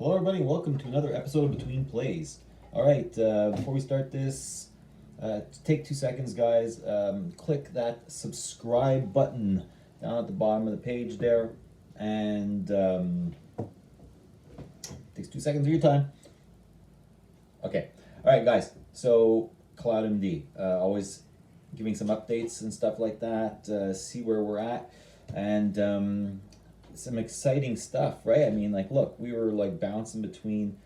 Hello, everybody. Welcome to another episode of Between Plays. All right, before we start this, take 2 seconds, guys. Click that subscribe button down at the bottom of the page there, and takes 2 seconds of your time. Okay. All right, guys. So CloudMD, always giving some updates and stuff like that. See where we're at, and some exciting stuff, right? I mean, like, look, we were like bouncing between,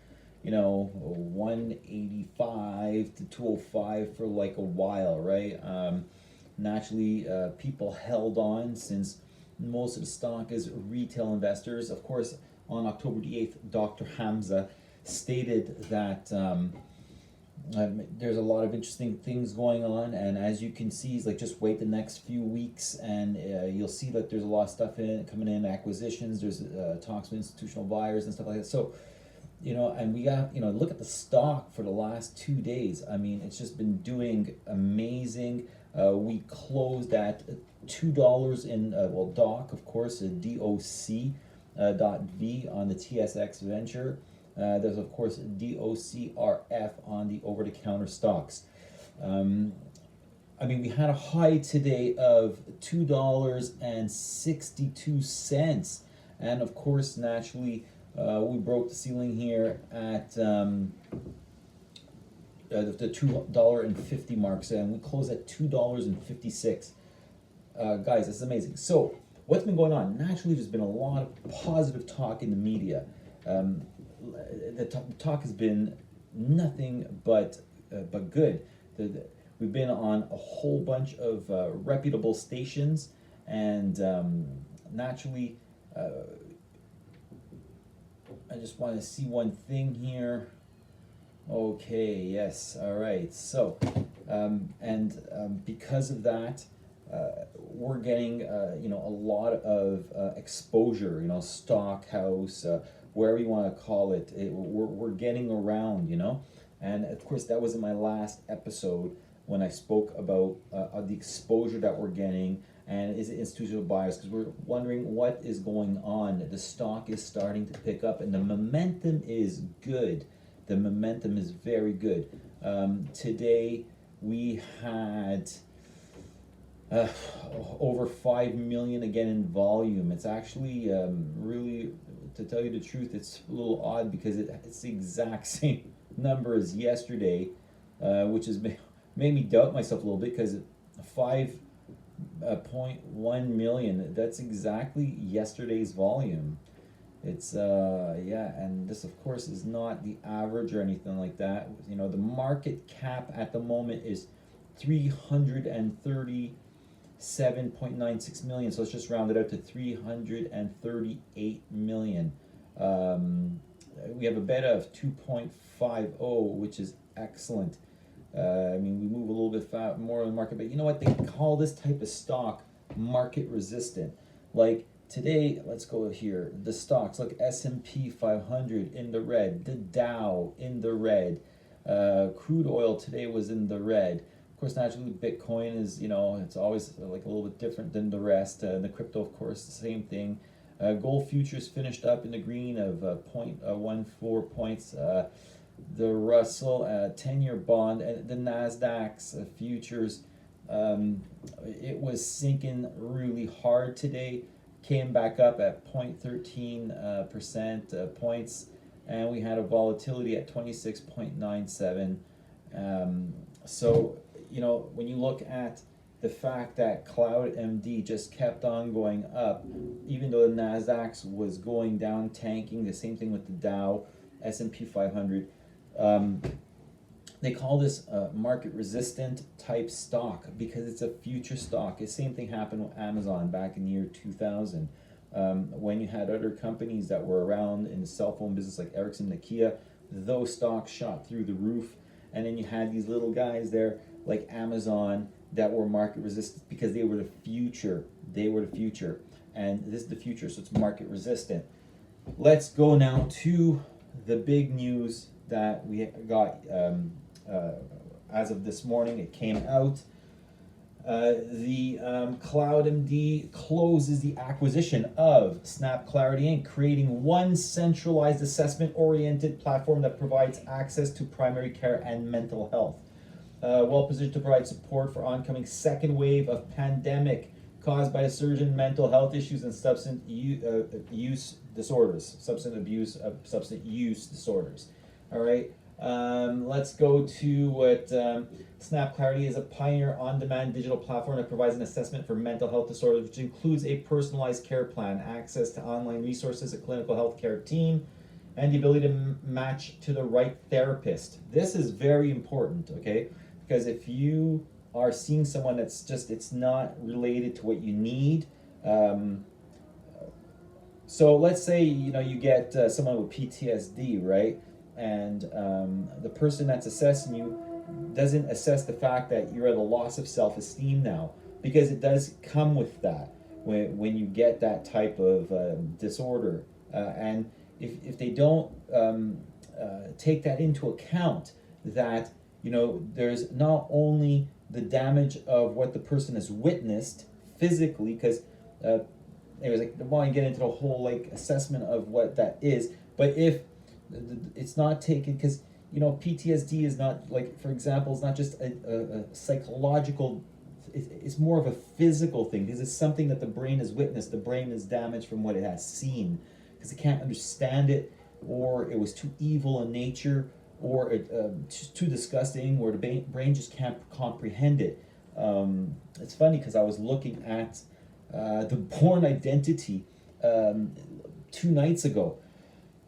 185 to 205 for like a while, right? Naturally, people held on since most of the stock is retail investors. Of course, on October the 8th, Dr. Hamza stated that there's a lot of interesting things going on, and as you can see, it's like just wait the next few weeks, and you'll see that there's a lot of stuff coming in, acquisitions. There's talks with institutional buyers and stuff like that. So, and we got look at the stock for the last 2 days. I mean, it's just been doing amazing. We closed at $2 in DOC, of course, DOC .V on the TSX Venture. There's of course DOCRF on the over-the-counter stocks. I mean, we had a high today of $2.62, and of course, naturally, we broke the ceiling here at the $2.50 mark, and we closed at $2.56. Guys, this is amazing. So, what's been going on? Naturally, there's been a lot of positive talk in the media. The talk has been nothing but good. We've been on a whole bunch of reputable stations, and naturally, I just want to see one thing here. Okay, yes, all right. So, because of that, we're getting a lot of exposure. Stockhouse. Wherever you want to call it, we're getting around, and of course that was in my last episode when I spoke about the exposure that we're getting, and is it institutional buyers, because we're wondering what is going on. The stock is starting to pick up, and the momentum is good. The momentum is very good. Today we had over 5 million again in volume. It's actually really, to tell you the truth, it's a little odd because it's the exact same number as yesterday, which has made me doubt myself a little bit, because 5.1 million, that's exactly yesterday's volume. It's and this of course is not the average or anything like that. The market cap at the moment is 337.96 million, so let's just round it out to 338 million. We have a beta of 2.50, which is excellent. I mean, we move a little bit more in the market, but you know what? They call this type of stock market resistant. Like today, let's go here. The stocks, look, S&P 500 in the red, the Dow in the red. Crude oil today was in the red. Of course, naturally, Bitcoin is, it's always like a little bit different than the rest. The crypto, of course, the same thing. Gold futures finished up in the green of 0.14 points. The Russell 10-year bond and the Nasdaq's futures, it was sinking really hard today. Came back up at 0.13% points, and we had a volatility at 26.97. So, when you look at the fact that CloudMD just kept on going up, even though the Nasdaq was going down, tanking, the same thing with the Dow, S&P 500, they call this market resistant type stock because it's a future stock. The same thing happened with Amazon back in the year 2000. When you had other companies that were around in the cell phone business like Ericsson, Nokia, those stocks shot through the roof. And then you had these little guys there like Amazon that were market resistant because they were the future. They were the future. And this is the future, so it's market resistant. Let's go now to the big news that we got as of this morning. It came out. The CloudMD closes the acquisition of SnapClarity Inc., creating one centralized assessment-oriented platform that provides access to primary care and mental health. Well positioned to provide support for oncoming second wave of pandemic caused by a surge in mental health issues and substance use disorders, substance use disorders. All right. Let's go to what SnapClarity is. A pioneer on-demand digital platform that provides an assessment for mental health disorders, which includes a personalized care plan, access to online resources, a clinical health care team, and the ability to match to the right therapist. This is very important, okay? Because if you are seeing someone that's just, it's not related to what you need. So let's say, you know, you get someone with PTSD, right? And the person that's assessing you doesn't assess the fact that you're at a loss of self-esteem now, because it does come with that when you get that type of disorder. And if they don't take that into account, that, you know, there's not only the damage of what the person has witnessed physically, because it was like, I want to get into the whole like assessment of what that is, but if it's not taken, because, you know, PTSD is not, like, for example, it's not just a psychological, it's more of a physical thing, because it's something that the brain has witnessed. The brain is damaged from what it has seen, because it can't understand it, or it was too evil in nature, or too disgusting, or the brain just can't comprehend it. It's funny, because I was looking at the Born Identity 2 nights ago,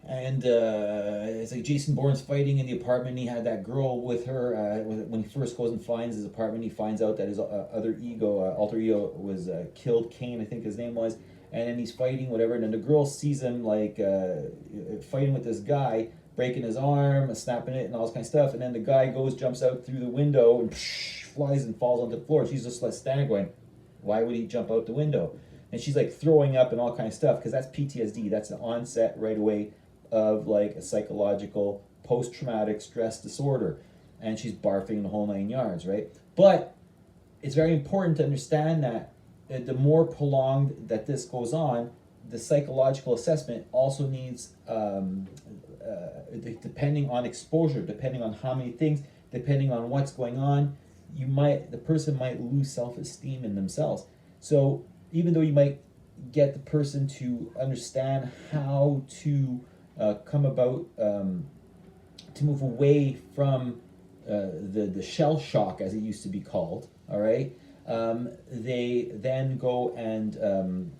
and it's like Jason Bourne's fighting in the apartment. He had that girl with her. When he first goes and finds his apartment, he finds out that his alter ego was killed. Kane, I think his name was. And then he's fighting, whatever. And then the girl sees him like fighting with this guy, breaking his arm, snapping it, and all this kind of stuff. And then the guy jumps out through the window and flies and falls onto the floor. She's just like standing going, why would he jump out the window? And she's like throwing up and all kind of stuff, because that's PTSD. That's the onset right away of like a psychological post-traumatic stress disorder, and she's barfing the whole 9 yards, right? But it's very important to understand that the more prolonged that this goes on, the psychological assessment also needs, depending on exposure, depending on how many things, depending on what's going on, the person might lose self-esteem in themselves. So even though you might get the person to understand how to come about to move away from the shell shock, as it used to be called, all right, they then go and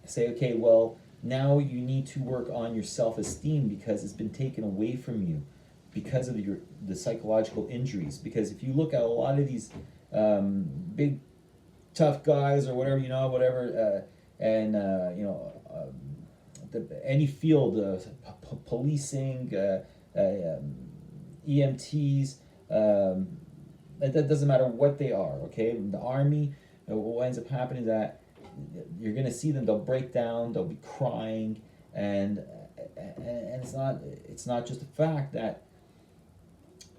say, okay, well, now you need to work on your self-esteem, because it's been taken away from you because of the psychological injuries. Because if you look at a lot of these big tough guys or whatever, you know, whatever, you know, any field, policing, EMTs, that doesn't matter what they are, okay? In the army, what ends up happening is that you're going to see them, they'll break down, they'll be crying, and it's not just the fact that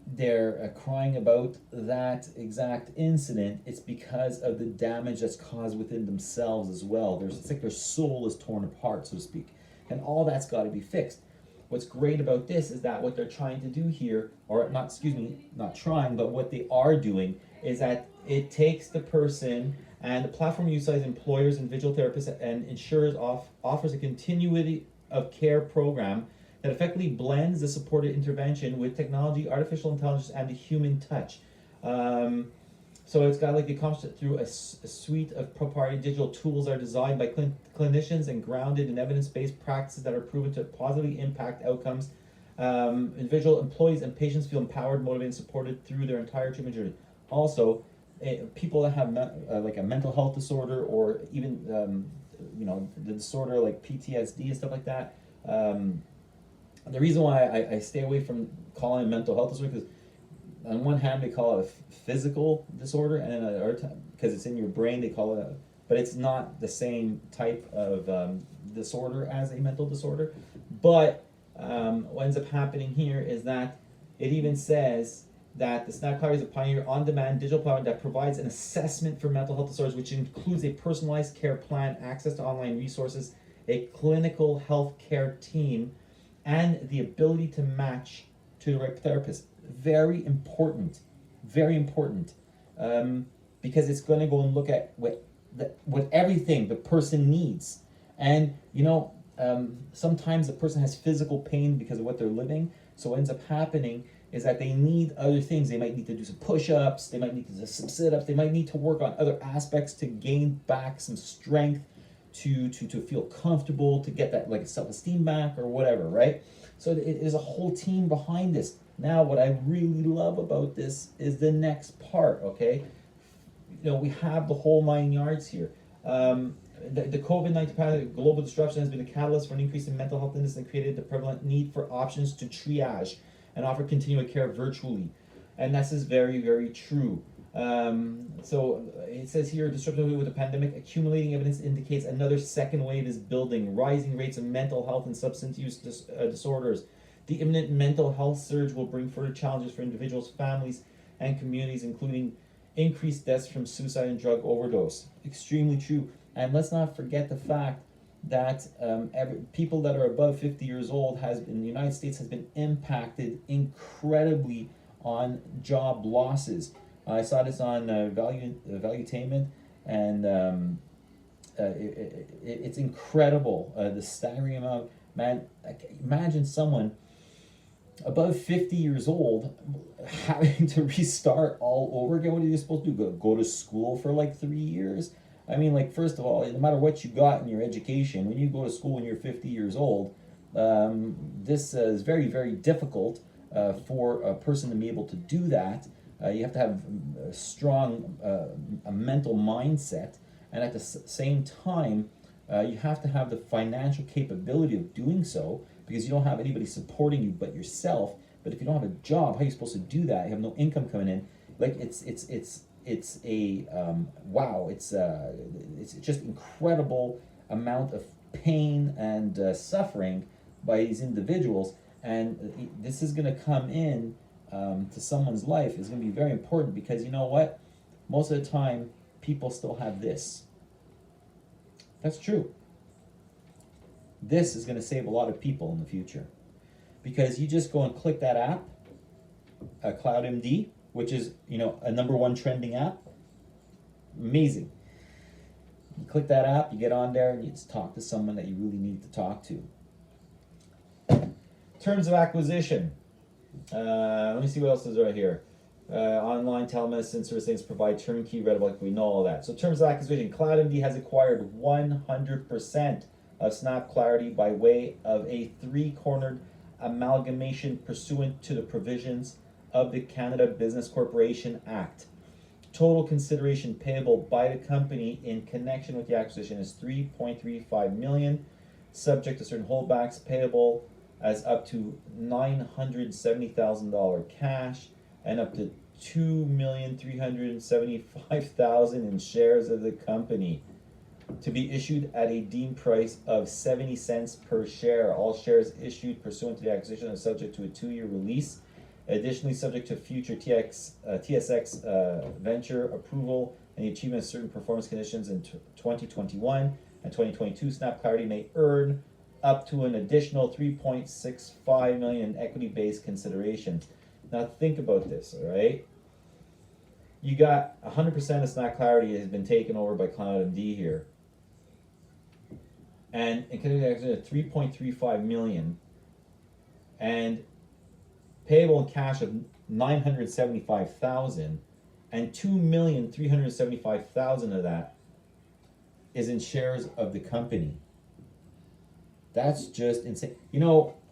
they're crying about that exact incident. It's because of the damage that's caused within themselves as well. It's like their soul is torn apart, so to speak, and all that's got to be fixed. What's great about this is that what they're trying to do here, or not, excuse me, not trying, but what they are doing is that it takes the person, and the platform utilizes employers, individual therapists, and insurers offers a continuity of care program that effectively blends the supported intervention with technology, artificial intelligence, and the human touch. So it's got like accomplished it through a suite of proprietary digital tools that are designed by clinicians and grounded in evidence-based practices that are proven to positively impact outcomes. Individual employees and patients feel empowered, motivated, and supported through their entire treatment journey. Also, people that have like a mental health disorder, or even you know, the disorder like PTSD and stuff like that. The reason why I stay away from calling it mental health disorder, because on one hand they call it a physical disorder, and then another time, because it's in your brain, they call it but it's not the same type of disorder as a mental disorder. But what ends up happening here is that it even says that the SnapClarity is a pioneer on-demand digital platform that provides an assessment for mental health disorders, which includes a personalized care plan, access to online resources, a clinical health care team, and the ability to match to the right therapist. Very important, very important, because it's going to go and look at what everything the person needs. And sometimes the person has physical pain because of what they're living. So what ends up happening is that they need other things. They might need to do some push-ups, they might need to do some sit-ups, they might need to work on other aspects to gain back some strength, to feel comfortable, to get that like self-esteem back or whatever, right? So it is a whole team behind this. Now, what I really love about this is the next part, okay? We have the whole 9 yards here. The COVID-19 pandemic, global disruption has been a catalyst for an increase in mental health illness and created the prevalent need for options to triage and offer continuing care virtually. And this is very, very true. So it says here, disruption with the pandemic, accumulating evidence indicates another second wave is building, rising rates of mental health and substance use disorders. The imminent mental health surge will bring further challenges for individuals, families, and communities, including increased deaths from suicide and drug overdose. Extremely true. And let's not forget the fact that people that are above 50 years old in the United States has been impacted incredibly on job losses. I saw this on Valuetainment, and it's incredible, the staggering amount. Man, imagine someone above 50 years old having to restart all over again. What are you supposed to do? Go to school for like 3 years? I mean, like, first of all, no matter what you got in your education, when you go to school when you're 50 years old, this is very, very difficult for a person to be able to do that. You have to have a strong a mental mindset, and at the same time, you have to have the financial capability of doing so, because you don't have anybody supporting you but yourself. But if you don't have a job, how are you supposed to do that? You have no income coming in. Like, it's a wow. It's just incredible amount of pain and suffering by these individuals, and this is going to come in to someone's life is going to be very important, because you know what? Most of the time, people still have this. That's true. This is going to save a lot of people in the future, because you just go and click that app, CloudMD, which is a #1 trending app. Amazing. You click that app, you get on there, and you just talk to someone that you really need to talk to. Terms of acquisition. Let me see what else is right here. Online telemedicine services provide turnkey readable. We know all that. So terms of acquisition. CloudMD has acquired 100% of SnapClarity by way of a 3-cornered amalgamation pursuant to the provisions of the Canada Business Corporation Act. Total consideration payable by the company in connection with the acquisition is $3.35 million, subject to certain holdbacks, payable as up to $970,000 cash and up to $2,375,000 in shares of the company, to be issued at a deemed price of 70 cents per share. All shares issued pursuant to the acquisition are subject to a 2-year release. Additionally, subject to future TSX venture approval and the achievement of certain performance conditions in 2021 and 2022, SnapClarity may earn up to an additional $3.65 million in equity-based consideration. Now think about this, all right? You got 100% of SnapClarity has been taken over by CloudMD here, and in connection with $3.35 million, and payable in cash of $975,000, and $2,375,000 of that is in shares of the company. That's just insane.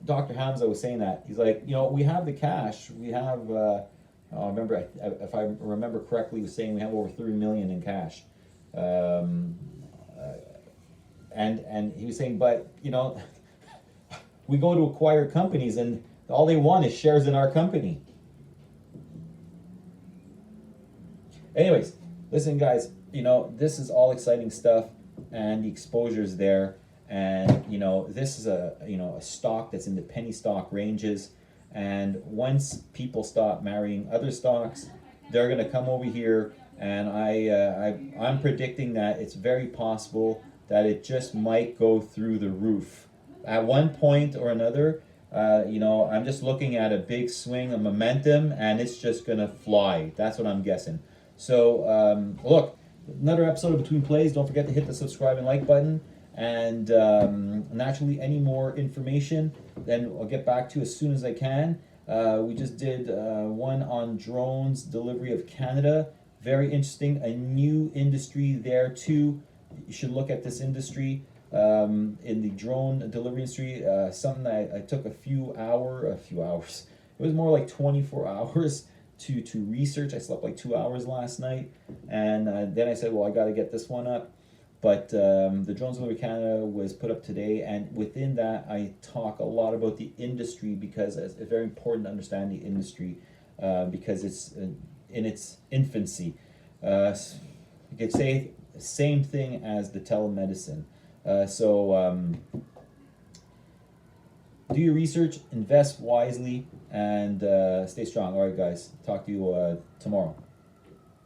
Dr. Hamza was saying that. He's like, we have the cash. We have, remember, if I remember correctly, he was saying we have over $3 million in cash. And he was saying, but, we go to acquire companies and all they want is shares in our company. Anyways, listen, guys, this is all exciting stuff, and the exposure's there. And this is a stock that's in the penny stock ranges, and once people stop marrying other stocks, they're going to come over here, and I'm predicting that it's very possible that it just might go through the roof at one point or another. I'm just looking at a big swing of momentum, and it's just going to fly. That's what I'm guessing. So look, another episode of Between Plays. Don't forget to hit the subscribe and like button. And naturally, any more information, then I'll get back to you as soon as I can. We just did one on drones delivery of Canada. Very interesting. A new industry there too. You should look at this industry in the drone delivery industry. Something that I took a few hours. It was more like 24 hours to research. I slept like 2 hours last night, and then I said, well, I got to get this one up. But the Drones Delivery Canada was put up today, and within that, I talk a lot about the industry because it's very important to understand the industry because it's in its infancy. You could say same thing as the telemedicine. Do your research, invest wisely, and stay strong. All right, guys. Talk to you tomorrow.